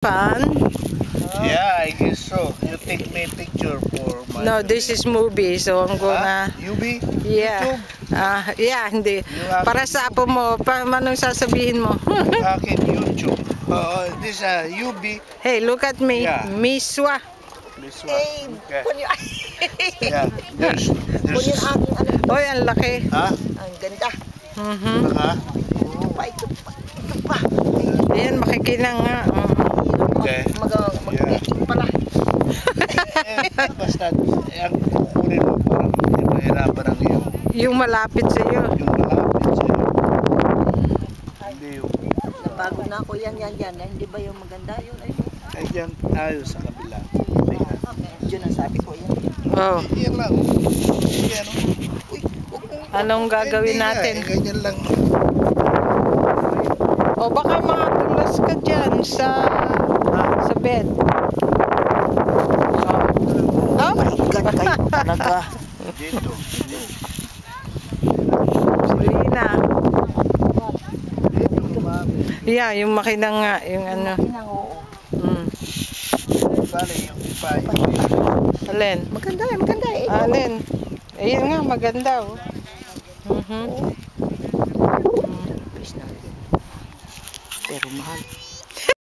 Fun? Yeah, I guess so. You take me a picture for my... No, this is movie, so I'm gonna... UB? Yeah. YouTube? Yeah, hindi. Yung Para sa apo mo, anong sasabihin mo? Akin YouTube. This UB. Hey, look at me. Yeah. Miswa. This Eh, one. Okay. kun yung... Yeah, there's... kun yung aking ano. Oy, ang laki. Ha? Ang ganda. Baka? Ito pa, ito pa. Ito pa. Ayan, makikinang nga. Okay. Mag-meeting pala. Basta, ang kukunin mo parang hindi mahirapan ang iyo. Yung malapit sa iyo. Yung malapit sa'yo. Hindi yung... Nabago na ako yan. Hindi ba yung maganda yun? Ay, dyan tayo sa kabila. Yun ang sabi ko yan. Oh. Yan lang. Yan. Uy, huwag mong... Anong gagawin Hindi nga, natin? ganyan lang. O baka makapulas ka dyan sa bed. Oh. My God, kayo talaga. Dito. Huli na. Dito, mami. Yeah, yung makinang nga. Yung ano. Kinang oo. Bale, yung iba. Alin? Maganda eh. Alin? Ayun nga, maganda. Oh. Pero mahal.